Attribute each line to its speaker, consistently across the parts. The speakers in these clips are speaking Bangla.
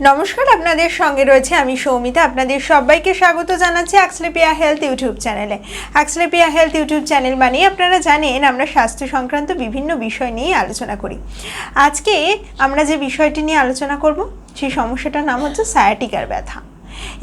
Speaker 1: নমস্কার, আপনাদের সঙ্গে রয়েছে আমি সৌমিতা। আপনাদের সবাইকে স্বাগত জানাচ্ছি অ্যাক্সলেপিয়া হেলথ ইউটিউব চ্যানেলে। অ্যাক্সলেপিয়া হেলথ ইউটিউব চ্যানেল মানে আপনারা জানেন আমরা স্বাস্থ্য সংক্রান্ত বিভিন্ন বিষয় নিয়ে আলোচনা করি। আজকে আমরা যে বিষয়টি নিয়ে আলোচনা করব সেই সমস্যাটার নাম হচ্ছে সায়াটিকার ব্যথা।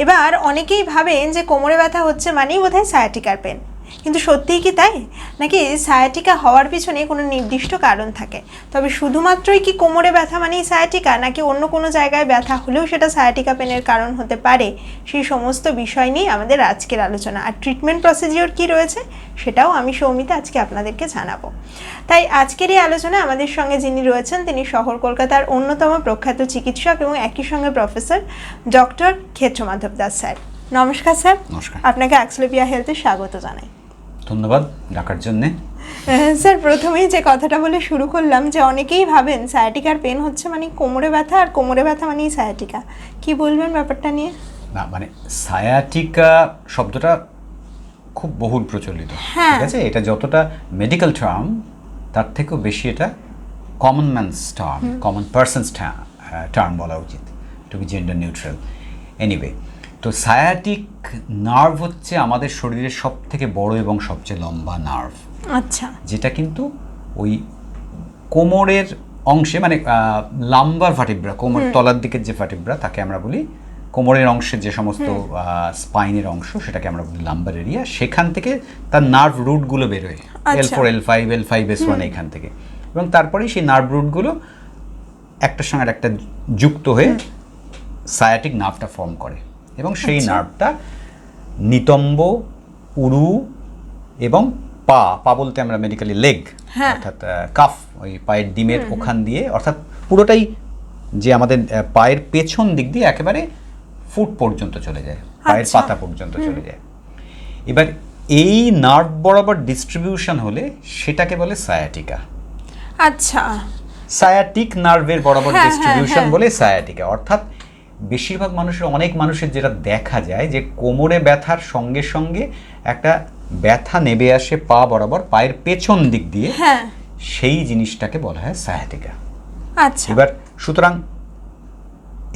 Speaker 1: এবার অনেকেই ভাবেন যে কোমরে ব্যথা হচ্ছে মানেই বোধহয় সায়াটিকার পেন, কিন্তু সত্যিই কি তাই? নাকি সায়াটিকা হওয়ার পিছনে কোনো নির্দিষ্ট কারণ থাকে? তবে শুধুমাত্রই কি কোমরে ব্যথা মানেই সায়াটিকা, নাকি অন্য কোনো জায়গায় ব্যথা হলেও সেটা সায়াটিকা পেনের কারণ হতে পারে? সেই সমস্ত বিষয় নিয়ে আমাদের আজকের আলোচনা। আর ট্রিটমেন্ট প্রসিডিওর কি রয়েছে সেটাও আমি সৌমিতা আজকে আপনাদেরকে জানাবো। তাই আজকের এই আলোচনায় আমাদের সঙ্গে যিনি রয়েছেন তিনি শহর কলকাতার অন্যতম প্রখ্যাত চিকিৎসক এবং একই সঙ্গে প্রফেসর ডক্টর ক্ষেত্রমাধব দাস স্যার। নমস্কার স্যার।
Speaker 2: নমস্কার।
Speaker 1: আপনাকে অ্যাক্সলেপিয়া হেলথে স্বাগত জানাই।
Speaker 2: ধন্যবাদ ডাকার জন্যে।
Speaker 1: স্যার, প্রথমেই যে কথাটা বলে শুরু করলাম যে অনেকেই ভাবেন সায়াটিকার পেন হচ্ছে মানে কোমরে ব্যথা, আর কোমরে ব্যথা মানেই সায়াটিকা। কি বলবেন ব্যাপারটা নিয়ে?
Speaker 2: না মানে সায়াটিকা শব্দটা খুব বহুল প্রচলিত, ঠিক আছে? এটা যতটা মেডিকেল টার্ম তার থেকেও বেশি এটা common man's term, common person's term বলা উচিত, to be gender neutral. Anyway, তো সায়াটিক নার্ভ হচ্ছে আমাদের শরীরের সব থেকে বড় এবং সবচেয়ে লম্বা নার্ভ।
Speaker 1: আচ্ছা।
Speaker 2: যেটা কিন্তু ওই কোমরের অংশে মানে লাম্বার ভার্টিব্রা, কোমর তলার দিকের যে ভার্টিব্রা তাকে আমরা বলি, কোমরের অংশের যে সমস্ত স্পাইনের অংশ সেটাকে আমরা বলি লাম্বার এরিয়া। সেখান থেকে তার নার্ভ রুটগুলো বেরোয়, L4 L5 L5 S1 এখান থেকে, এবং তারপরেই সেই নার্ভ রুটগুলো একটার সঙ্গে একটা যুক্ত হয়ে সায়াটিক নার্ভটা ফর্ম করে, এবং সেই নার্ভটা নিতম্ব, উরু এবং পা বলতে আমরা মেডিকেলি লেগ, অর্থাৎ কাফ, ওই পায়ের ডিমের ওখান দিয়ে, অর্থাৎ পুরোটাই যে আমাদের পায়ের পেছন দিক দিয়ে একেবারে ফুট পর্যন্ত চলে যায়, পায়ের পাতা পর্যন্ত চলে যায়। এবার এই নার্ভ বরাবর ডিস্ট্রিবিউশন হলে সেটাকে বলে সায়াটিকা।
Speaker 1: আচ্ছা।
Speaker 2: সায়াটিক নার্ভের বরাবর ডিস্ট্রিবিউশন বলে সায়াটিকা। অর্থাৎ বেশিরভাগ মানুষের, অনেক মানুষের যেটা দেখা যায় যে কোমরে ব্যথার সঙ্গে সঙ্গে একটা ব্যথা নেবে আসে পা বরাবর, পায়ের পেছন দিক দিয়ে, সেই জিনিসটাকে বলা হয় সায়াটিকা।
Speaker 1: আচ্ছা।
Speaker 2: এবার সুতরাং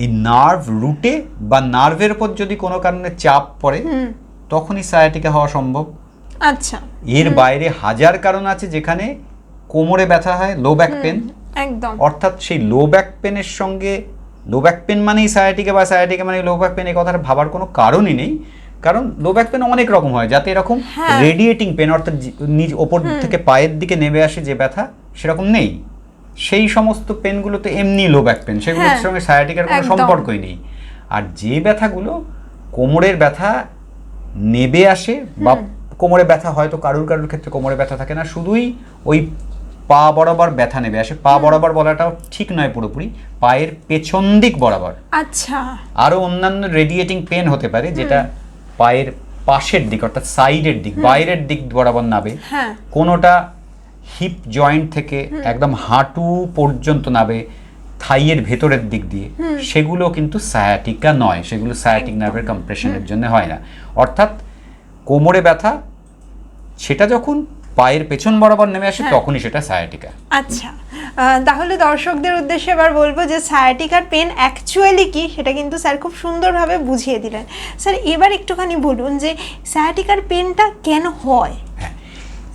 Speaker 2: এই নার্ভ রুটে বা নার্ভের উপর যদি কোনো কারণে চাপ পড়ে তখনই সায়াটিকা হওয়া সম্ভব।
Speaker 1: আচ্ছা।
Speaker 2: এর বাইরে হাজার কারণ আছে যেখানে কোমরে ব্যথা হয়, লো ব্যাক পেন,
Speaker 1: একদম।
Speaker 2: অর্থাৎ সেই লো ব্যাক পেনের সঙ্গে, লো ব্যাক পেন মানেই সায়াটিকা বা সায়াটিকা মানে লো ব্যাক পেন, এই কথাটা ভাবার কোনো কারণই নেই। কারণ লো ব্যাক পেন অনেক রকম হয়, যাতে এরকম রেডিয়েটিং পেন, অর্থাৎ নিজ ওপর থেকে পায়ের দিকে নেমে আসে যে ব্যথা, সেরকম নেই। সেই সমস্ত পেনগুলো তো এমনি লো ব্যাক পেন, সেগুলোর সঙ্গে সায়াটিকার কোনো সম্পর্কই নেই। আর যে ব্যথাগুলো কোমরের ব্যথা নেবে আসে, বা কোমরে ব্যথা হয়তো কারুর ক্ষেত্রে কোমরে ব্যথা থাকে না, শুধুই ওই পা বরাবর ব্যথা নেবে আসে। পা বরাবর বলাটাও ঠিক নয় পুরোপুরি, পায়ের পেছন দিক বরাবর।
Speaker 1: আচ্ছা।
Speaker 2: আরো অন্যান্য রেডিয়েটিং পেন হতে পারে যেটা পায়ের পাশের দিক, অর্থাৎ সাইডের দিক, বাইরের দিক বরাবর নাবে। কোনোটা হিপ জয়েন্ট থেকে একদম হাঁটু পর্যন্ত নাবে, থাইয়ের ভেতরের দিক দিয়ে, সেগুলো কিন্তু সায়াটিকা নয়, সেগুলো সায়াটিক নার্ভের কম্প্রেশনের জন্য হয় না। অর্থাৎ কোমরে ব্যথা সেটা যখন পায়ের পেছন বরাবর নেমে আসে তখনই সেটা সায়াটিকা।
Speaker 1: আচ্ছা, তাহলে দর্শকদের উদ্দেশ্যে এবার বলবো যে সায়াটিকার পেন অ্যাকচুয়ালি কি সেটা কিন্তু স্যার খুব সুন্দরভাবে বুঝিয়ে দিলেন। স্যার, এবার একটুখানি বলুন যে সায়াটিকার পেনটা কেন হয়?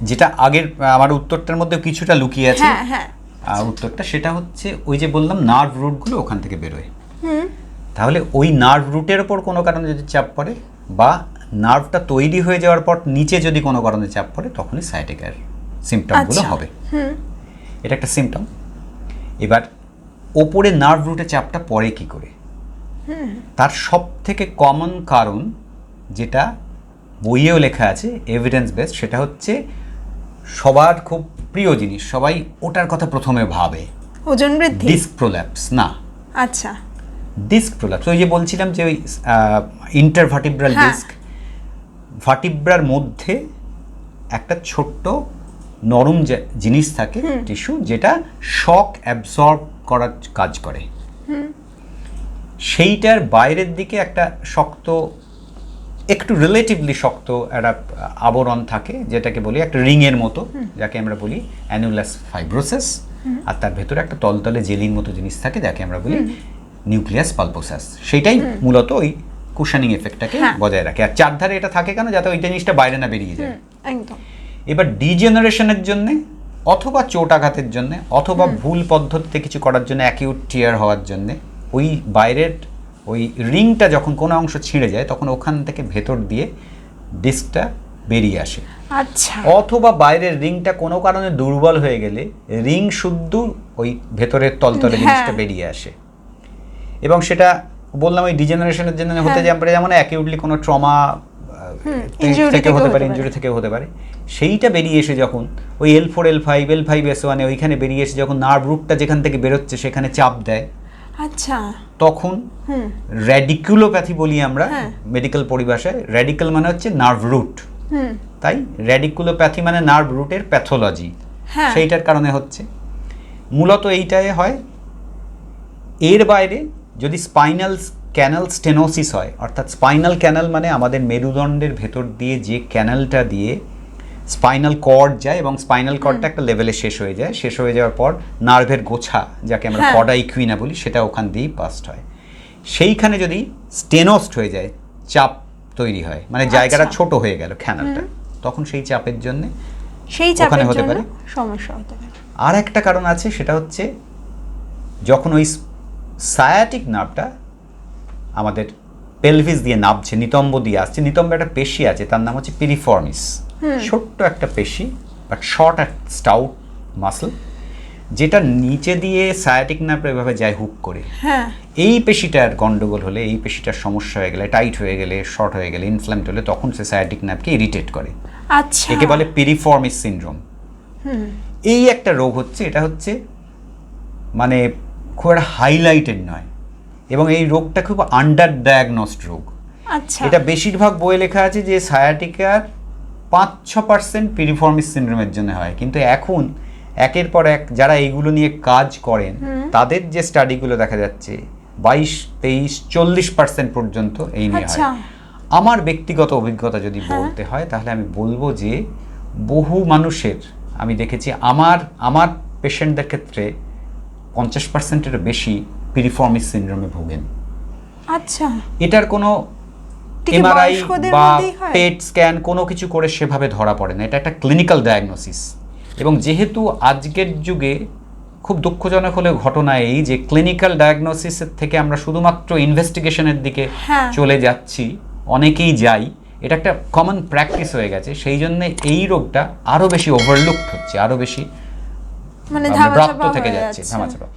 Speaker 2: যেটা আগের আমার উত্তরটার মধ্যে কিছুটা লুকিয়ে আছে, উত্তরটা সেটা হচ্ছে ওই যে বললাম নার্ভ রুটগুলো ওখান থেকে বেরোয়। তাহলে ওই নার্ভ রুটের ওপর কোনো কারণে যদি চাপ পড়ে, বা নার্ভটা তৈরি হয়ে যাওয়ার পর নিচে যদি কোনো কারণে চাপ পড়ে, তখনই সায়াটিকার সিমটমগুলো হবে। এটা একটা সিমটম। এবার ওপরে নার্ভ রুটে চাপটা পড়ে কি করে? তার সব থেকে কমন কারণ, যেটা বইয়েও লেখা আছে এভিডেন্স বেসড, সেটা হচ্ছে সবার খুব প্রিয় জিনিস, সবাই ওটার কথা প্রথমে ভাবে,
Speaker 1: ওজন বৃদ্ধি,
Speaker 2: ডিস্ক প্রোল্যাপস। না,
Speaker 1: আচ্ছা,
Speaker 2: ডিস্ক প্রোল্যাপস ওই যে বলছিলাম যে ওই ইন্টারভার্টিব্রাল ডিস্ক, ভার্টিব্রার মধ্যে একটা ছোট্ট নরম জিনিস থাকে, টিস্যু, যেটা শক অ্যাবজর্ব করার কাজ করে। সেইটার বাইরের দিকে একটা শক্ত, একটু রিলেটিভলি শক্ত একটা আবরণ থাকে, যেটাকে বলি একটা রিংয়ের মতো, যাকে আমরা বলি অ্যানুলাস ফাইব্রোসিস। আর তার ভেতরে একটা তলতলে জেলির মতো জিনিস থাকে, যাকে আমরা বলি নিউক্লিয়াস পালপোসাস, সেটাই মূলত ওই কুশনিং এফেক্টটাকে বজায় রাখে। আর চারধারে এটা থাকে কেন, যাতে ওই জিনিসটা বাইরে না বেরিয়ে যায়।
Speaker 1: একদম।
Speaker 2: এবার ডিজেনারেশনের জন্য অথবা চোট আঘাতের জন্য অথবা ভুল পদ্ধতিতে কিছু করার জন্য, অ্যাকিউট টিয়ার হওয়ার জন্য ওই বাইরের ওই রিংটা যখন কোনো অংশ ছিঁড়ে যায় তখন ওখান থেকে ভেতর দিয়ে ডিস্কটা বেরিয়ে আসে।
Speaker 1: আচ্ছা।
Speaker 2: অথবা বাইরের রিংটা কোনো কারণে দুর্বল হয়ে গেলে রিং শুদ্ধ ওই ভেতরের তলতলে জিনিসটা বেরিয়ে আসে। এবং সেটা বললাম ওই ডিজেনারেশনের জন্য হতে পারে, যেমন অ্যাকিউটলি কোনো ট্রমা থেকে হতে পারে, ইনজুরি থেকে হতে পারে। সেইটা বেরিয়ে এসে যখন ওই L4 L5 L5 S1 ওইখানে বেরিয়ে এসে যখন নার্ভ রুটটা যেখান থেকে বেরোচ্ছে সেখানে চাপ দেয়,
Speaker 1: আচ্ছা,
Speaker 2: তখন র্যাডিকুলোপ্যাথি বলি আমরা মেডিকেল পরিভাষায়। র্যাডিক্যাল মানে হচ্ছে নার্ভ রুট, তাই র্যাডিকুলোপ্যাথি মানে নার্ভ রুটের প্যাথোলজি, সেইটার কারণে হচ্ছে। মূলত এইটাই হয়। এর বাইরে যদি স্পাইনাল ক্যানাল স্টেনোসিস হয়, অর্থাৎ স্পাইনাল ক্যানাল মানে আমাদের মেরুদণ্ডের ভেতর দিয়ে যে ক্যানালটা দিয়ে স্পাইনাল কর্ড যায় এবং স্পাইনাল কর্ডটা একটা লেভেলে শেষ হয়ে যায়, শেষ হয়ে যাওয়ার পর নার্ভের গোছা যাকে আমরা কর্ডা ইকুইনা বলি সেটা ওখান দিয়েই পাস্ট হয়। সেইখানে যদি স্টেনোসড হয়ে যায়, চাপ তৈরি হয়, মানে জায়গাটা ছোট হয়ে গেল ক্যানালটা, তখন সেই চাপের জন্য ওখানে হতে পারে
Speaker 1: সমস্যা হতে পারে।
Speaker 2: আর একটা কারণ আছে, সেটা হচ্ছে যখন ওই সায়াটিক নার্ভটা আমাদের পেলভিস দিয়ে নাবছে, নিতম্ব দিয়ে আসছে, নিতম্বে একটা পেশি আছে তার নাম হচ্ছে পিরিফর্মিস, ছোট্ট একটা পেশি but short and stout muscle, যেটা নিচে দিয়ে সায়াটিক নার্ভ এভাবে যায় হুক করে। এই পেশিটার গন্ডগোল হলে, এই পেশিটার সমস্যা হয়ে গেলে, টাইট হয়ে গেলে, শর্ট হয়ে গেলে, ইনফ্ল্যামড হলে তখন সে সায়াটিক নার্ভকে ইরিটেট করে।
Speaker 1: আচ্ছা,
Speaker 2: একে বলে পিরিফর্মিস সিনড্রোম। এই একটা রোগ হচ্ছে, এটা হচ্ছে মানে খুব একটা হাইলাইটেড নয় এবং এই রোগটা খুব আন্ডার ডায়াগনোসড রোগ।
Speaker 1: আচ্ছা,
Speaker 2: এটা বেশিরভাগ বইয়ে লেখা আছে যে সায়াটিকার 5-6% পিরিফর্মিস সিনড্রোমের জন্য হয়, কিন্তু এখন একের পর এক যারা এইগুলো নিয়ে কাজ করেন তাদের যে স্টাডিগুলো দেখা যাচ্ছে 22-23-40% পর্যন্ত এই নিয়ে হয়। আমার ব্যক্তিগত অভিজ্ঞতা যদি বলতে হয় তাহলে আমি বলবো যে বহু মানুষের আমি দেখেছি, আমার পেশেন্টদের ক্ষেত্রে 50%-এরও বেশি পিরিফর্মিস সিনড্রোমে ভোগেন।
Speaker 1: আচ্ছা,
Speaker 2: এটার কোনো এমআরআই বা পেট স্ক্যান কোনো কিছু করে সেভাবে ধরা পড়ে না, এটা একটা ক্লিনিক্যাল ডায়াগনোসিস। এবং যেহেতু আজকের যুগে খুব দুঃখজনক হলে ঘটনা এই যে ক্লিনিক্যাল ডায়াগনোসিসের থেকে আমরা শুধুমাত্র ইনভেস্টিগেশনের দিকে চলে যাচ্ছি, অনেকেই যাই, এটা একটা কমন প্র্যাকটিস হয়ে গেছে। সেই জন্য এই রোগটা আরও বেশি ওভারলুকড হচ্ছে, আরও বেশি
Speaker 1: মানে
Speaker 2: ব্রাত্য থেকে যাচ্ছে, ধামাচাপা।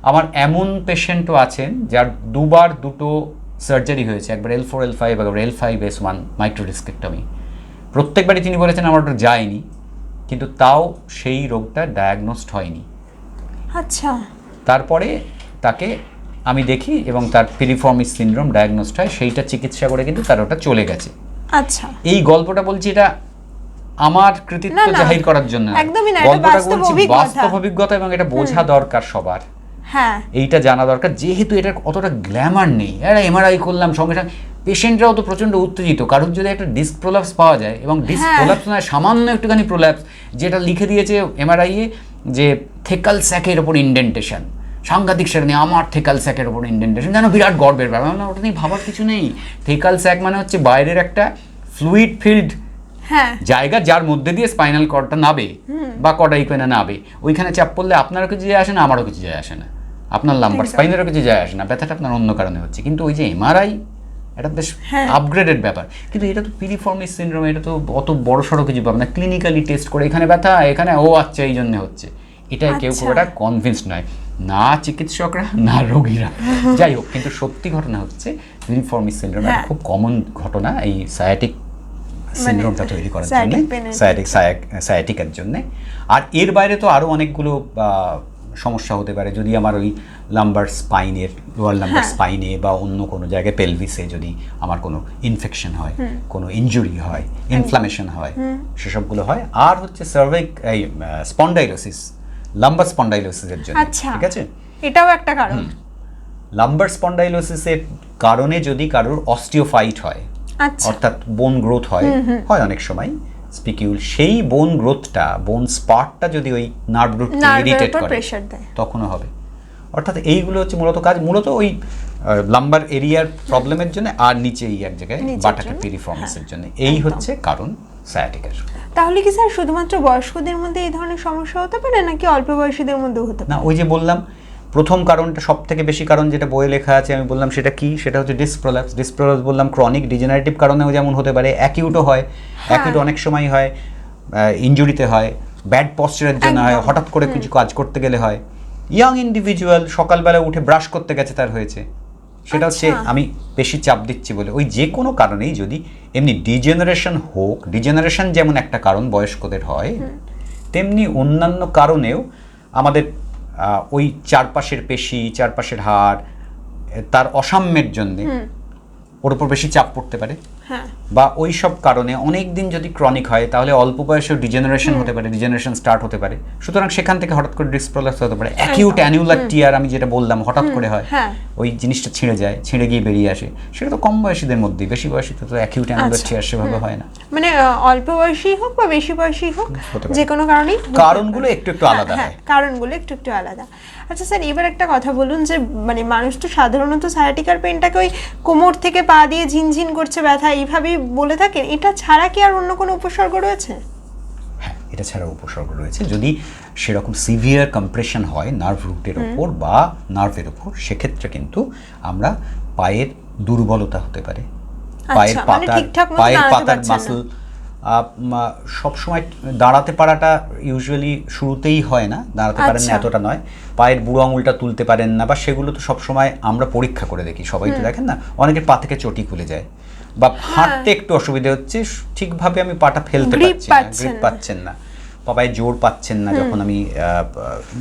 Speaker 2: আমার এমন পেশেন্টও আছেন যার দুবার দুটো সার্জারি হয়েছে, একবার L4 L5 একবার L5 S1 মাইক্রোডিস্কেক্টমি। প্রত্যেকবারই তিনি বলেছেন আমার ওটা যায়নি, কিন্তু তাও সেই রোগটা ডায়াগনোসড হয়নি।
Speaker 1: আচ্ছা,
Speaker 2: তারপরে তাকে আমি দেখি এবং তার পিরিফর্মিস সিনড্রোম ডায়াগনোসড হয়, সেইটা চিকিৎসা করে কিন্তু তার ওটা চলে গেছে।
Speaker 1: আচ্ছা,
Speaker 2: এই গল্পটা বলছি এটা আমার কৃতিত্ব জাহির করার জন্য না, গল্পটা বলছি বাস্তব অভিজ্ঞতা এবং এটা বোঝা দরকার সবার। এইটা জানা দরকার, যেহেতু এটার অতটা গ্ল্যামার নেই। এমআরআই করলাম সঙ্গে সঙ্গে, পেশেন্টরাও তো প্রচণ্ড উত্তেজিত। কারোর যদি একটা ডিস্ক প্রোল্যাপস পাওয়া যায়, এবং ডিস্ক প্রোল্যাপস নয় সামান্য একটুখানি প্রোল্যাপস, যেটা লিখে দিয়েছে এমআরআইয়ে যে থেকাল স্যাকের ওপর ইন্ডেন্টেশন, সাংঘাতিক সেটা নিয়ে আমার থেকাল স্যাকের ওপর ইন্ডেন্টেশন, যেন বিরাট গর্বের ব্যাপার। ওটা নিয়ে ভাবার কিছু নেই। থেকাল স্যাক মানে হচ্ছে বাইরের একটা ফ্লুইড ফিল্ড জায়গা যার মধ্যে দিয়ে স্পাইনাল কর্ডটা নাবে বা কর্ডা ইকুইনা নাবে। ওইখানে চাপ পড়লে আপনারও কিছু যায় আসে না, আমারও কিছু যায় আসে না, আপনার লাম্বার স্পাইনেরও কিছু যায় আসে না, ব্যথাটা আপনার অন্য কারণে হচ্ছে। কিন্তু ওই যে এমআরআই এটা বেশ আপগ্রেডেড ব্যাপার। কিন্তু এটা তো পিরিফর্মিস সিনড্রোম, এটা তো অত বড় সড়ো কিছু পাবে না। ক্লিনিক্যালি টেস্ট করে এখানে ব্যথা, এখানে ও আচ্ছা এই জন্য হচ্ছে, এটা কেউ খুব একটা কনভিন্সড নয়, না চিকিৎসকরা না রোগীরা। যাই হোক, কিন্তু সত্যি ঘটনা হচ্ছে পিরিফর্মিস সিনড্রোম একটা খুব কমন ঘটনা এই সায়াটিক সিনড্রোমটা তৈরি করার জন্য, সায়াটিকের জন্য। আর এর বাইরে তো আরও অনেকগুলো সমস্যা হতে পারে। যদি আমার ওই লাম্বার স্পাইনের, লোয়ার লাম্বার স্পাইনে বা অন্য কোনো জায়গায় পেলভিসে যদি আমার কোনো ইনফেকশন হয়, কোনো ইনজুরি হয়, ইনফ্লামেশন হয়, সেসবগুলো হয়। আর হচ্ছে এই স্পন্ডাইলোসিস, লাম্বার স্পন্ডাইলোসিসের জন্য, ঠিক আছে,
Speaker 1: এটাও একটা কারণ।
Speaker 2: লাম্বার স্পন্ডাইলোসিসের কারণে যদি কারোর অস্টিওফাইট হয়, অর্থাৎ বোন গ্রোথ হয় অনেক সময় স্পিকিউল, সেই বোন গ্রোথটা, বোন স্পটটা যদি ওই নার্ভ রুটকে ইরিটেট করে তখনও হবে। অর্থাৎ এইগুলো হচ্ছে মূলত কাজ। মূলত ওই লাম্বার এরিয়ার প্রবলেমের জন্য, আর নিচে এই এক জায়গায়
Speaker 1: নিচের
Speaker 2: বাটাকে
Speaker 1: জন্য।
Speaker 2: পিরিফর্মিসের জন্য। এই
Speaker 1: একদম।
Speaker 2: হচ্ছে কারণ সায়াটিকার।
Speaker 1: তাহলে কি স্যার শুধুমাত্র বয়স্কদের মধ্যে এই ধরনের সমস্যা হতে পারে নাকি অল্প বয়সীদের মধ্যেও হতে পারে?
Speaker 2: না, ওই যে বললাম প্রথম কারণটা সব থেকে বেশি কারণ যেটা বইয়ে লেখা আছে আমি বললাম সেটা কি, সেটা হচ্ছে ডিসপ্রোল্যাপস। ডিসপ্রোল্যাপস বললাম ক্রনিক ডিজেনারেটিভ কারণেও যেমন হতে পারে, অ্যাকিউটও হয়। অ্যাকিউট অনেক সময় হয় ইনজুরিতে হয়, ব্যাড পশ্চারের জন্য হয়,
Speaker 1: একদম।
Speaker 2: হঠাৎ করে কিছু কাজ করতে গেলে হয়। ইয়াং ইন্ডিভিজুয়াল সকালবেলা উঠে ব্রাশ করতে গেছে তার হয়েছে, সেটা হচ্ছে
Speaker 1: আচ্ছা।
Speaker 2: আমি বেশি চাপ দিচ্ছি বলে। ওই যে কোনো কারণেই যদি এমনি ডিজেনারেশন হোক, ডিজেনারেশন যেমন একটা কারণ বয়স্কদের হয়, তেমনি অন্যান্য কারণেও আমাদের ওই চারপাশের পেশি, চারপাশের হাড় তার অসাম্যের জন্যে ওর উপর বেশি চাপ পড়তে পারে।
Speaker 1: হ্যাঁ,
Speaker 2: বা ওই সব কারণে অনেক দিন যদি ক্রনিক হয় তাহলে অল্প বয়সেও ডিজেনারেশন হতে পারে, ডিজেনারেশন স্টার্ট হতে পারে। সুতরাং সেখান থেকে হঠাৎ করে ডিসপ্রোল্যাপস হতে পারে। অ্যাকিউট অ্যানুলার টিয়ার আমি যেটা বললাম হঠাৎ করে হয়,
Speaker 1: হ্যাঁ।
Speaker 2: ওই জিনিসটা ছিঁড়ে যায়, ছিঁড়ে গিয়ে বেরিয়ে আসে। সেটা তো কম বয়সীদের মধ্যেই, বেশি বয়সীতে তো অ্যাকিউট অ্যানুলার
Speaker 1: আচ্ছা।
Speaker 2: টিয়ার সেভাবে হয় না।
Speaker 1: মানে অল্প বয়সী হোক বা বেশি বয়সী হোক,
Speaker 2: হতে পারে।
Speaker 1: যে কোনো কারণেই হতে
Speaker 2: কারণগুলো
Speaker 1: পারে।
Speaker 2: একটু একটু আলাদা
Speaker 1: হ্যাঁ,
Speaker 2: হয়।
Speaker 1: কারণগুলো একটু একটু আলাদা। আচ্ছা স্যার, এবার একটা কথা বলুন যে মানে মানুষ তো সাধারণত সায়াটিকার পেনটাকে ওই কোমর থেকে পা দিয়ে ঝিনঝিন করছে ব্যথা এইভাবেই বলে থাকেন, এটা ছাড়া কি আর অন্য কোনো উপসর্গ রয়েছে?
Speaker 2: হ্যাঁ, এটা ছাড়া উপসর্গ রয়েছে। যদি সেরকম সিভিয়ার কম্প্রেশন হয় নার্ভ রুটের ওপর বা নার্ভের ওপর, সেক্ষেত্রে কিন্তু আমরা পায়ের দুর্বলতা হতে পারে, পায়ের
Speaker 1: আচ্ছা, মানে
Speaker 2: পাতার
Speaker 1: ঠিকঠাক মতো
Speaker 2: পায়ের
Speaker 1: দাঁড়াতে
Speaker 2: পাতার
Speaker 1: পারছেন না।
Speaker 2: মাসল সবসময় দাঁড়াতে পারাটা ইউজুয়ালি শুরুতেই হয় না, দাঁড়াতে পারেন না
Speaker 1: আচ্ছা।
Speaker 2: এতটা নয়। পায়ের বুড়ো আঙুলটা তুলতে পারেন না, বা সেগুলো তো সবসময় আমরা পরীক্ষা করে দেখি, সবাই তো দেখেন না, অনেকের পা থেকে চটি খুলে যায়, বা হাঁটতে একটু অসুবিধা হচ্ছে, ঠিকভাবে আমি পাটা ফেলতে
Speaker 1: Grip
Speaker 2: পারছি না,
Speaker 1: পাচ্ছেন
Speaker 2: গ্রিপ
Speaker 1: না।
Speaker 2: পাচ্ছেন না, পায়ে জোর পাচ্ছেন না, যখন আমি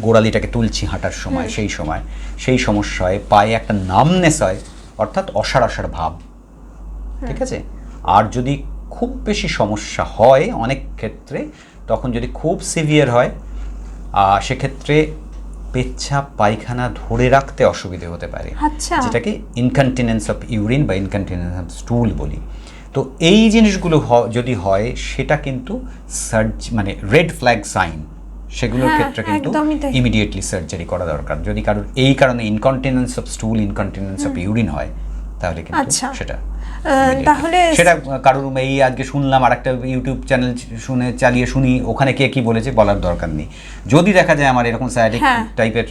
Speaker 2: গোড়ালিটাকে তুলছি হাঁটার সময়, সেই সমস্যা হয়। পায়ে একটা নামনেস হয়, অর্থাৎ অসাড় অসাড় ভাব, ঠিক আছে। আর যদি খুব বেশি সমস্যা হয় অনেক ক্ষেত্রে, তখন যদি খুব সিভিয়ার হয় সেক্ষেত্রে পেচ্ছাপ পায়খানা ধরে রাখতে অসুবিধে হতে পারে,
Speaker 1: আচ্ছা।
Speaker 2: যেটাকে ইনকন্টিনেন্স অফ ইউরিন বা ইনকন্টিনেন্স অফ স্টুল বলি। তো এই জিনিসগুলো যদি হয়, সেটা কিন্তু মানে রেড ফ্ল্যাগ সাইন, সেগুলোর
Speaker 1: হ্যাঁ,
Speaker 2: ক্ষেত্রে কিন্তু
Speaker 1: একদমই তাই।
Speaker 2: ইমিডিয়েটলি সার্জারি করা দরকার। যদি কারোর এই কারণে incontinence of স্টুল, incontinence of urine হয়, তাহলে কিন্তু
Speaker 1: আচ্ছা।
Speaker 2: সেটা
Speaker 1: তাহলে
Speaker 2: সেটা কারোর এই আজকে শুনলাম আর একটা ইউটিউব চ্যানেল চালিয়ে শুনি, ওখানে কে কি বলেছে বলার দরকার নেই। যদি দেখা যায় আমার এরকম সায়াটিক
Speaker 1: হ্যাঁ।
Speaker 2: টাইপের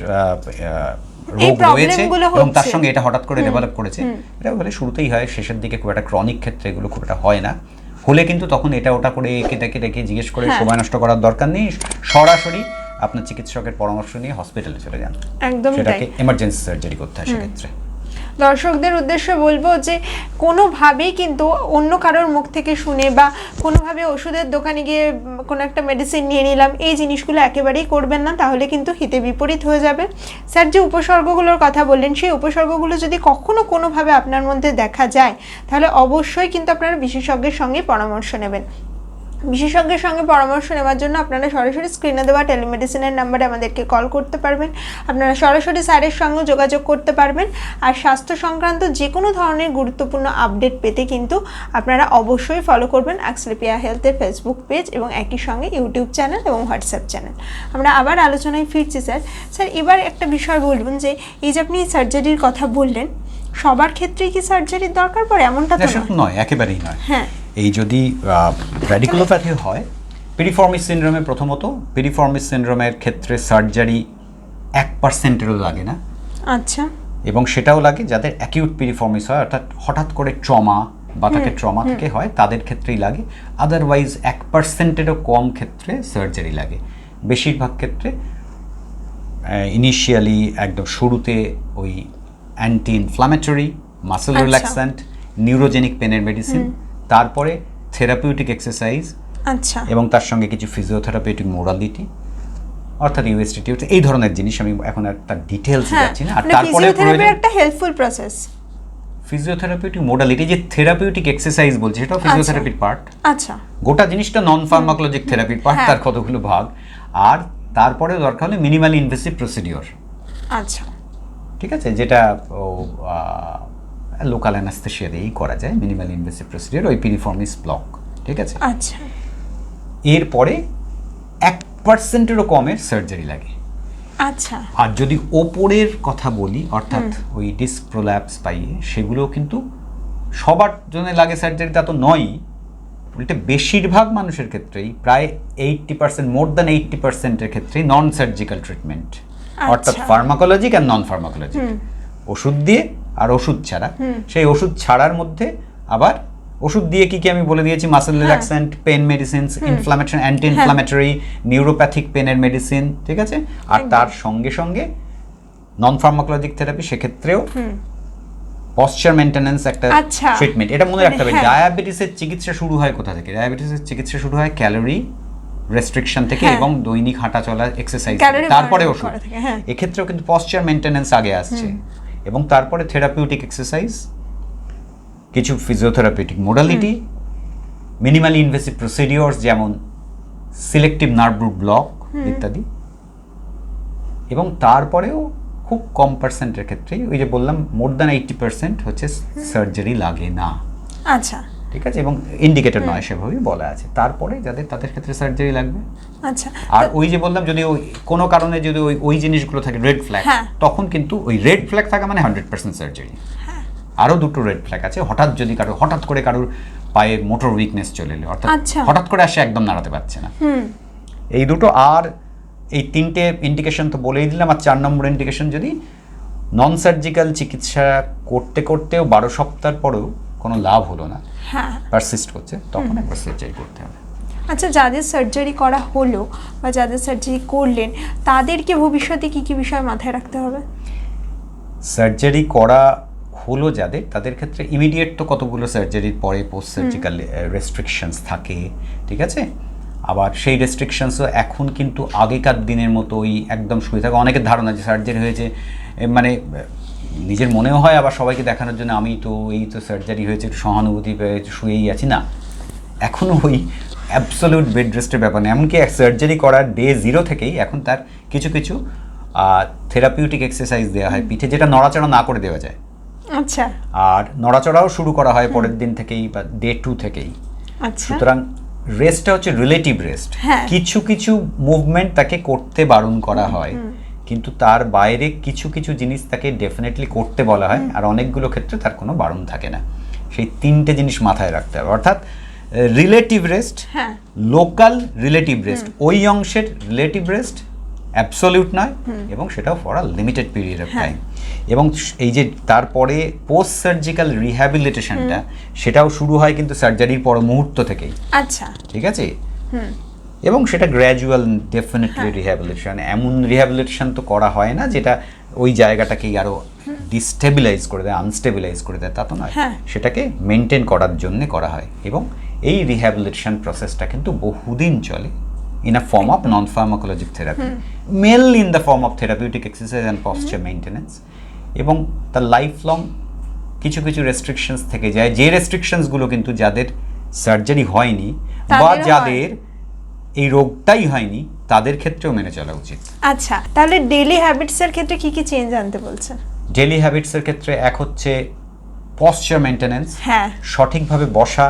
Speaker 1: এই
Speaker 2: রোগ রয়েছে
Speaker 1: প্রবলেমগুলো
Speaker 2: এবং তার
Speaker 1: হচ্ছে।
Speaker 2: সঙ্গে এটা হঠাৎ করে ডেভেলপ করেছে, এটা বলে শুরুতেই হয়, শেষের দিকে খুব একটা ক্রনিক ক্ষেত্রে এগুলো খুব একটা হয় না। হলে কিন্তু তখন এটা ওটা করে একে ডেকে জিজ্ঞেস করে
Speaker 1: হ্যাঁ।
Speaker 2: সময় নষ্ট করার দরকার নেই, সরাসরি আপনার চিকিৎসকের পরামর্শ নিয়ে হসপিটালে চলে যান,
Speaker 1: একদমই তাই।
Speaker 2: সেটাকে এমার্জেন্সি সার্জারি করতে হয় সেক্ষেত্রে।
Speaker 1: দর্শকদের উদ্দেশ্যে বলবো যে কোনোভাবেই কিন্তু অন্য কারোর মুখ থেকে শুনে বা কোনোভাবে ওষুধের দোকানে গিয়ে কোনো একটা মেডিসিন নিয়ে নিলাম, এই জিনিসগুলো একেবারেই করবেন না, তাহলে কিন্তু হিতে বিপরীত হয়ে যাবে। স্যার যে উপসর্গগুলোর কথা বললেন, সেই উপসর্গগুলো যদি কখনো কোনোভাবে আপনার মধ্যে দেখা যায়, তাহলে অবশ্যই কিন্তু আপনারা বিশেষজ্ঞের সঙ্গে পরামর্শ নেবেন। বিশেষজ্ঞের সঙ্গে পরামর্শ নেওয়ার জন্য আপনারা সরাসরি স্ক্রিনে দেওয়া টেলিমেডিসিনের নাম্বারে আমাদেরকে কল করতে পারবেন, আপনারা সরাসরি স্যারের সঙ্গে যোগাযোগ করতে পারবেন। আর স্বাস্থ্য সংক্রান্ত যে কোনো ধরনের গুরুত্বপূর্ণ আপডেট পেতে কিন্তু আপনারা অবশ্যই ফলো করবেন অ্যাক্সলেপিয়া হেলথের ফেসবুক পেজ এবং একই সঙ্গে ইউটিউব চ্যানেল এবং হোয়াটসঅ্যাপ চ্যানেল। আমরা আবার আলোচনায় ফিরছি স্যার। স্যার, এবার একটা বিষয় বলবেন যে এই যে আপনি সার্জারির কথা বললেন, সবার ক্ষেত্রেই কি সার্জারির দরকার পড়ে? এমনটা তো নয়।
Speaker 2: নয়, একেবারেই নয়।
Speaker 1: হ্যাঁ,
Speaker 2: এই যদি র্যাডিকুলোপ্যাথি হয়, পিরিফর্মিস সিনড্রোমে প্রথমত, পিরিফর্মিস সিনড্রোমের ক্ষেত্রে সার্জারি 1%-এরও লাগে না।
Speaker 1: আচ্ছা।
Speaker 2: এবং সেটাও লাগে যাদের অ্যাকিউট পিরিফর্মিস হয়, অর্থাৎ হঠাৎ করে ট্রমা বা তাকে ট্রমা থেকে হয়, তাদের ক্ষেত্রেই লাগে। আদারওয়াইজ 1%-এরও কম ক্ষেত্রে সার্জারি লাগে। বেশিরভাগ ক্ষেত্রে ইনিশিয়ালি একদম শুরুতে ওই অ্যান্টি ইনফ্লামেটরি, মাসেল
Speaker 1: আচ্ছা।
Speaker 2: রিল্যাক্সেন্ট, নিউরোজেনিক পেনের মেডিসিন, তারপরে থেরাপিউটিক এক্সারসাইজ,
Speaker 1: আচ্ছা।
Speaker 2: এবং তার সঙ্গে কিছু ফিজিওথেরাপিউটিক মোডালিটি, অর্থাৎ ইউএসটিটিউট, এই ধরনের জিনিস। আমি এখন একটা ডিটেলস যাচ্ছি না। আর তারপরে
Speaker 1: ফিজিওথেরাপি একটা হেল্পফুল প্রসেস।
Speaker 2: ফিজিওথেরাপিউটিক মোডালিটি, যে থেরাপিউটিক এক্সারসাইজ বলছি, সেটাও ফিজিওথেরাপির পার্ট।
Speaker 1: আচ্ছা।
Speaker 2: গোটা জিনিসটা নন ফার্মাকোলজিক থেরাপির পার্ট, তার কতগুলো ভাগ। আর তারপরে দরকার হলে মিনিমালি ইনভেসিভ প্রসিডিওর,
Speaker 1: আচ্ছা,
Speaker 2: ঠিক আছে, যেটা লোকাল অ্যানাস্থেসিয়া দিয়েই করা যায়, মিনিমালি ইনভেসিভ প্রসিডিওর, ওই পিরিফর্মিস ব্লক, ঠিক আছে।
Speaker 1: আচ্ছা,
Speaker 2: এরপরে 1%-এরও কমের সার্জারি লাগে।
Speaker 1: আচ্ছা
Speaker 2: আর যদি ওপরের কথা বলি, অর্থাৎ ওই ডিস্ক প্রোল্যাপস পাইয়ে, সেগুলো কিন্তু সবার জন্য লাগে সার্জারি তা তো নয়। উল্টে বেশিরভাগ মানুষের ক্ষেত্রেই প্রায় 80%, মোর দ্যান 80%-এর ক্ষেত্রেই নন সার্জিক্যাল ট্রিটমেন্ট, অর্থাৎ ফার্মাকোলজিক আর নন ফার্মাকোলজিক, ওষুধ দিয়ে আর ওষুধ ছাড়া। সেই ওষুধ ছাড়ার মধ্যে আবার ওষুধ দিয়ে কি কি আমি বলে দিয়েছি, muscle relaxant, pain medicines, inflammation, anti inflammatory, neuropathic পেনের মেডিসিন, ঠিক আছে। আর তার সঙ্গে সঙ্গে নন ফার্মাকোলজিক থেরাপি, সেক্ষেত্রেও পশ্চার মেইনটেনেন্স একটা ট্রিটমেন্ট। এটা মনে রাখতে হবে, ডায়াবেটিসের চিকিৎসা শুরু হয় কোথা থেকে? ডায়াবেটিসের চিকিৎসা শুরু হয় ক্যালোরি রেস্ট্রিকশন থেকে এবং দৈনিক হাঁটা চলা, এক্সারসাইজ, তারপরে ওষুধ। এক্ষেত্রেও কিন্তু পশ্চার মেইনটেনেন্স আগে আসছে, এবং তারপরে থেরাপিউটিক এক্সারসাইজ, কিছু ফিজিওথেরাপিউটিক মোডালিটি, মিনিমালি ইনভেসিভ প্রসিডিওরস যেমন সিলেক্টিভ নার্ভ রুট ব্লক ইত্যাদি, এবং তারপরেও খুব কম পার্সেন্টের ক্ষেত্রেই ওই যে বললাম মোর দ্যান 80% হচ্ছে সার্জারি লাগে না।
Speaker 1: আচ্ছা,
Speaker 2: ঠিক আছে, এবং ইন্ডিকেটর নয় সেভাবেই বলা আছে। তারপরে তাদের ক্ষেত্রে সার্জারি লাগবে।
Speaker 1: আচ্ছা,
Speaker 2: আর ওই যে বললাম যদি ওই কোনো কারণে যদি ওই জিনিসগুলো থাকে রেড ফ্ল্যাগ, তখন কিন্তু ওই রেড ফ্ল্যাগ থাকা মানে 100% সার্জারি। আরও দুটো রেড ফ্ল্যাগ আছে, হঠাৎ করে কারোর পায়ে মোটর উইকনেস চলে এলো, অর্থাৎ হঠাৎ করে আসে একদম নাড়াতে পারছে না, এই দুটো। আর এই তিনটে ইন্ডিকেশন তো বলেই দিলাম। আর 4 নম্বর ইন্ডিকেশন, যদি নন সার্জিক্যাল চিকিৎসা করতে করতেও 12 সপ্তাহ পরেও কোনো লাভ হলো না, পারসিস্ট করছে, তখন একবার সার্জারি করতে হবে।
Speaker 1: আচ্ছা, যাদের সার্জারি করা হলো বা যাদের সার্জারি করলেন, তাদেরকে ভবিষ্যতে কি কি বিষয় মাথায় রাখতে হবে?
Speaker 2: সার্জারি করা হলো যাদের, তাদের ক্ষেত্রে ইমিডিয়েট তো কতগুলো সার্জারির পরে পোস্ট সার্জিক্যাল রেস্ট্রিকশনস থাকে, ঠিক আছে। আবার সেই রেস্ট্রিকশনসও এখন কিন্তু আগেকার দিনের মতো ওই একদম শুয়ে থাকে। অনেকের ধারণা যে সার্জারি হয়েছে মানে নিজের মনেও হয়, আবার সবাইকে দেখানোর জন্য আমি তো এই তো সার্জারি হয়েছে, একটু সহানুভূতি পেয়ে শুয়েই আছি, না। এখনও ওই অ্যাবসলিউট বেড রেস্টের ব্যাপার নেই। এমনকি সার্জারি করার ডে 0 থেকেই এখন তার কিছু কিছু থেরাপিউটিক এক্সারসাইজ দেওয়া হয় পিঠে, যেটা নড়াচড়া না করে দেওয়া যায়।
Speaker 1: আচ্ছা,
Speaker 2: আর নড়াচড়াও শুরু করা হয় পরের দিন থেকেই বা ডে 2 থেকেই।
Speaker 1: আচ্ছা,
Speaker 2: সুতরাং রেস্টটা হচ্ছে রিলেটিভ রেস্ট। কিছু কিছু মুভমেন্ট তাকে করতে বারণ করা হয়, কিন্তু তার বাইরে কিছু কিছু জিনিস তাকে ডেফিনেটলি করতে বলা হয়, আর অনেকগুলো ক্ষেত্রে তার কোনো বারণ থাকে না। সেই তিনটে জিনিস মাথায় রাখতে হবে, অর্থাৎ relative rest, local relative rest, ওই অংশের রিলেটিভ রেস্ট অ্যাবসলিউট নয়, এবং সেটাও for a limited period of time. এবং এই যে তারপরে পোস্ট সার্জিক্যাল রিহ্যাবিলিটেশনটা, সেটাও শুরু হয় কিন্তু সার্জারির পর মুহূর্ত থেকেই।
Speaker 1: আচ্ছা,
Speaker 2: ঠিক আছে, এবং সেটা গ্র্যাজুয়াল ডেফিনেটলি রিহ্যাবিলিটেশন। এমন রিহ্যাবিলিটেশন তো করা হয় না যেটা ওই জায়গাটাকেই আরো ডিস্টেবিলাইজ করে দেয়, আনস্টেবিলাইজ করে দেয়, তা তো নয়। সেটাকে মেনটেন করার জন্য করা হয়, এবং এই রিহ্যাবিলিটেশন প্রসেসটা কিন্তু বহুদিন চলে in a form of non-pharmacologic therapy, mainly in the form of therapeutic exercise and posture maintenance, এবং তার লাইফ লং কিছু কিছু রেস্ট্রিকশনস থেকে যায়, যে রেস্ট্রিকশনসগুলো কিন্তু যাদের সার্জারি হয়নি বা যাদের এই রোগটাই হয়নি তাদের ক্ষেত্রেও মেনে চলা উচিত।
Speaker 1: আচ্ছা, তাহলে ডেইলি হ্যাবিটসের ক্ষেত্রে কি কি চেঞ্জ আনতে বলছেন?
Speaker 2: ডেইলি হ্যাবিটসের ক্ষেত্রে এক হচ্ছে পশ্চার মেইনটেনেন্স, সঠিকভাবে বসা,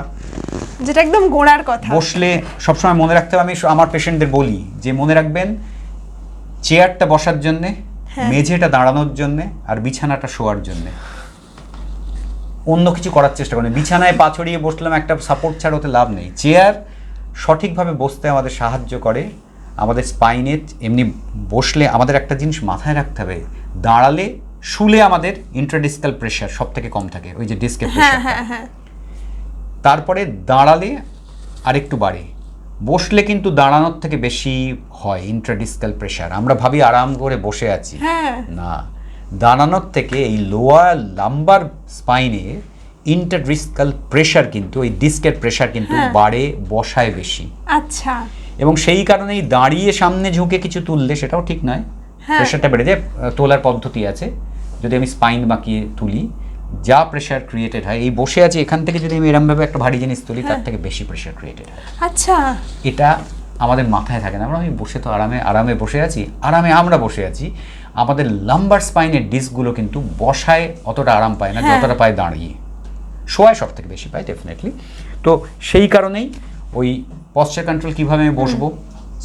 Speaker 1: যেটা একদম গোড়ার কথা।
Speaker 2: বসলে সবসময় মনে রাখতে হবে, আমি আমার পেশেন্টদের বলি যে মনে রাখবেন চেয়ারটা বসার জন্যে, মেঝেটা দাঁড়ানোর জন্যে, আর বিছানাটা শোয়ার জন্যে। অন্য কিছু করার চেষ্টা করেন। বিছানায় পা ছড়িয়ে বসলাম, একটা সাপোর্ট ছাড়া ওতে লাভ নেই। চেয়ার সঠিকভাবে বসতে আমাদের সাহায্য করে, আমাদের স্পাইনে এমনি বসলে আমাদের একটা জিনিস মাথায় রাখতে হবে, দাঁড়ালে শুলে আমাদের ইন্ট্রাডিসকাল প্রেশার সব থেকে কম থাকে, ওই যে ডিস্কের প্রেশার। তারপরে দাঁড়ালে আরেকটু বাড়ে, বসলে কিন্তু দাঁড়ানোর থেকে বেশি হয় ইন্ট্রাডিসকাল প্রেশার। আমরা ভাবি আরাম করে বসে আছি, না, দাঁড়ানোর থেকে এই লোয়ার লাম্বার স্পাইনে ইন্টারডিসকাল প্রেশার কিন্তু, ওই ডিস্কের প্রেশার কিন্তু বাড়ে বসায় বেশি।
Speaker 1: আচ্ছা,
Speaker 2: এবং সেই কারণেই দাঁড়িয়ে সামনে ঝুঁকে কিছু তুললে সেটাও ঠিক নয়, প্রেশারটা বেড়ে যায়। তোলার পদ্ধতি আছে, যদি আমি স্পাইন বাঁকিয়ে তুলি যা প্রেশার ক্রিয়েটেড হয়, এই বসে আছে এখান থেকে যদি আমি এরমভাবে একটা ভারী জিনিস তুলি তার থেকে বেশি প্রেশার ক্রিয়েটেড হয়।
Speaker 1: আচ্ছা,
Speaker 2: এটা আমাদের মাথায় থাকে না। আমি বসে তো আরামে বসে আছি, আমরা বসে আছি, আমাদের লাম্বার স্পাইনের ডিস্কগুলো কিন্তু বসায় অতটা আরাম পায় না যতটা পায় দাঁড়িয়ে। শোয়ায় সব থেকে বেশি পায় ডেফিনেটলি। তো সেই কারণেই ওই পশ্চার কন্ট্রোল কীভাবে আমি বসবো,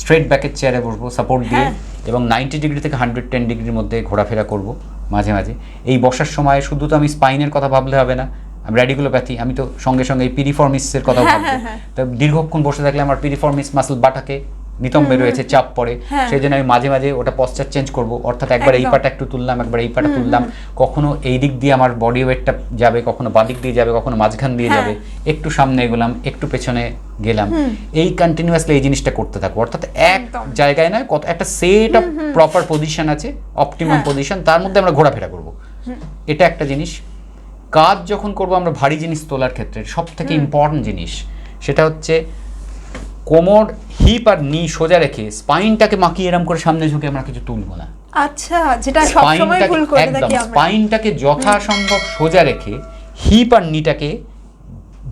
Speaker 2: স্ট্রেট ব্যাকের চেয়ারে বসবো সাপোর্ট দিয়ে, এবং 90 ডিগ্রি থেকে 110 ডিগ্রির মধ্যে ঘোরাফেরা করব মাঝে মাঝে। এই বসার সময় শুধু তো আমি স্পাইনের কথা ভাবলে হবে না, আমি র্যাডিকুলোপ্যাথি, আমি তো সঙ্গে সঙ্গে এই পিরিফর্মিসের কথাও ভাববো। তা দীর্ঘক্ষণ বসে থাকলে আমার পিরিফর্মিস মাসল বাটাকে নিতম্বে রয়েছে, চাপ পড়ে, সেই জন্য আমি মাঝে মাঝে ওটা পশ্চার চেঞ্জ করব, অর্থাৎ একবার এই পাটা একটু তুললাম, একবার এই পাটা তুললাম, কখনো এই দিক দিয়ে আমার বডি ওয়েটটা যাবে, কখনো বাঁ দিক দিয়ে যাবে, কখনো মাঝখান দিয়ে যাবে, একটু সামনে এগোলাম, একটু পেছনে গেলাম, এই কন্টিনিউয়াসলি এই জিনিসটা করতে থাকবো। অর্থাৎ এক জায়গায় নয়, কত একটা সেট অফ প্রপার পজিশন আছে, অপটিমাম পজিশন, তার মধ্যে আমরা ঘোরাফেরা করব। এটা একটা জিনিস। কাজ যখন করব আমরা ভারী জিনিস তোলার ক্ষেত্রে সব থেকে ইম্পর্টেন্ট জিনিস সেটা হচ্ছে কোমর, হিপ আর নি সোজা রেখে স্পাইনটাকে মাকিয়ে এরম করে সামনে ঝুঁকে আমরা কিছু তুলবো না।
Speaker 1: আচ্ছা, যেটা সবসময় ভুল করে থাকি আমরা।
Speaker 2: স্পাইনটাকে যথাসম্ভব সোজা রেখে হিপ আর নিটাকে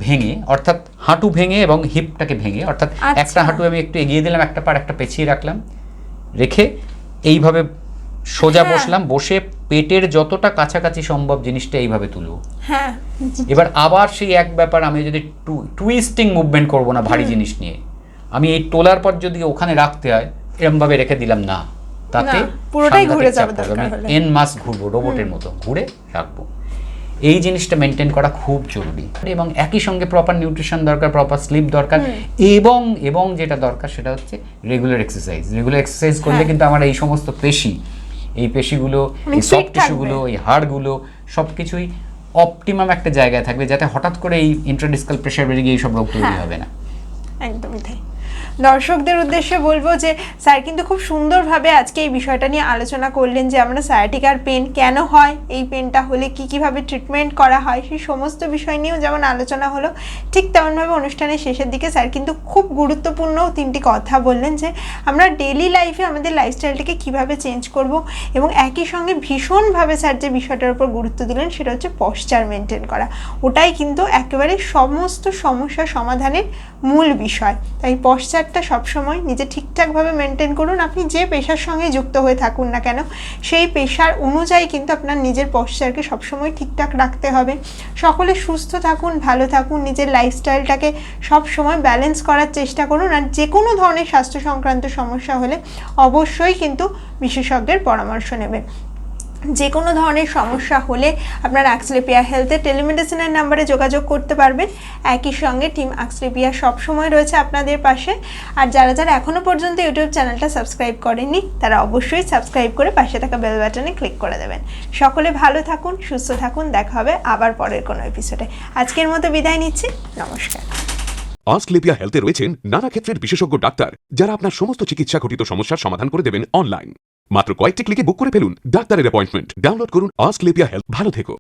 Speaker 2: ভেঙে, অর্থাৎ হাঁটু ভেঙে এবং হিপটাকে ভেঙে, অর্থাৎ একটা হাঁটু আমি একটু এগিয়ে দিলাম, একটা পা একটা পেছিয়ে রাখলাম, রেখে এইভাবে সোজা বসলাম, বসে পেটের যতটা কাছাকাছি সম্ভব জিনিসটা এইভাবে তুলবো।
Speaker 1: হ্যাঁ,
Speaker 2: এবার আবার সেই এক ব্যাপার, আমি যদি টুইস্টিং মুভমেন্ট করব না ভারী জিনিস নিয়ে, আমি এই তোলার পর যদি ওখানে রাখতে হয় এরকম ভাবে রেখে দিলাম না, তাতে
Speaker 1: পুরোটাই ঘুরে যাবে, দরকার হলে
Speaker 2: এন মাস ঘুরবো রোবটের মতো ঘুরে রাখবো। এই জিনিসটা মেনটেন করা খুব জরুরি, এবং একই সঙ্গে প্রপার নিউট্রিশন দরকার, প্রপার স্লিপ দরকার, এবং এবং যেটা দরকার সেটা হচ্ছে রেগুলার এক্সারসাইজ। রেগুলার এক্সারসাইজ করলে কিন্তু আমার এই সমস্ত পেশি, এই পেশিগুলো, এই সফট টিস্যুগুলো, এই হাড়গুলো সব কিছুই অপটিমাম একটা জায়গায় থাকবে, যাতে হঠাৎ করে এই ইন্ট্রাডিসকাল প্রেশার বেড়ে গিয়ে এইসব রোগ তৈরি হবে না।
Speaker 1: একদমই তাই। দর্শকদের উদ্দেশ্যে বলবো যে স্যার কিন্তু খুব সুন্দরভাবে আজকে এই বিষয়টা নিয়ে আলোচনা করলেন যে আমরা সায়াটিকার পেন কেন হয়, এই পেনটা হলে কীভাবে ট্রিটমেন্ট করা হয়, সেই সমস্ত বিষয় নিয়েও যেমন আলোচনা হলো, ঠিক তেমনভাবে অনুষ্ঠানের শেষের দিকে স্যার কিন্তু খুব গুরুত্বপূর্ণ 3টি কথা বললেন যে আমরা ডেইলি লাইফে আমাদের লাইফস্টাইলটাকে কীভাবে চেঞ্জ করব, এবং একই সঙ্গে ভীষণভাবে স্যার যে বিষয়টার উপর গুরুত্ব দিলেন সেটা হচ্ছে পশ্চার মেনটেন করা। ওটাই কিন্তু একেবারে সমস্ত সমস্যা সমাধানের মূল বিষয়। তাই পশ্চারটা সবসময় নিজে ঠিকঠাকভাবে মেনটেন করুন। আপনি যে পেশার সঙ্গে যুক্ত হয়ে থাকুন না কেন, সেই পেশার অনুযায়ী কিন্তু আপনার নিজের পশ্চারকে সবসময় ঠিকঠাক রাখতে হবে। সকলে সুস্থ থাকুন, ভালো থাকুন, নিজের লাইফস্টাইলটাকে সবসময় ব্যালেন্স করার চেষ্টা করুন। আর যে কোনো ধরনের স্বাস্থ্য সংক্রান্ত সমস্যা হলে অবশ্যই কিন্তু বিশেষজ্ঞের পরামর্শ নেবেন। যে কোনো ধরনের সমস্যা হলে আপনার অ্যাক্সলেপিয়া হেলথের টেলিমেডিসিনের নাম্বারে যোগাযোগ করতে পারবেন। একই সঙ্গে টিম অ্যাক্সলেপিয়া সবসময় রয়েছে আপনাদের পাশে। আর যারা যারা এখনও পর্যন্ত ইউটিউব চ্যানেলটা সাবস্ক্রাইব করেননি তারা অবশ্যই সাবস্ক্রাইব করে পাশে থাকা বেল বাটনে ক্লিক করে দেবেন। সকলে ভালো থাকুন, সুস্থ থাকুন, দেখা হবে আবার পরের কোনো এপিসোডে। আজকের মতো বিদায় নিচ্ছি, নমস্কার।
Speaker 3: অস্ক্লেপিয়া হেলথে রয়েছেন নানা ক্ষেত্রের বিশেষজ্ঞ ডাক্তার, যারা আপনার সমস্ত চিকিৎসা ঘটিত সমস্যার সমাধান করে দেবেন অনলাইন। মাত্র কয়েকটি ক্লিকে বুক করে ফেলুন ডাক্তারের অ্যাপয়েন্টমেন্ট। ডাউনলোড করুন অস্ক্লেপিয়া হেলথ। ভালো থেকো।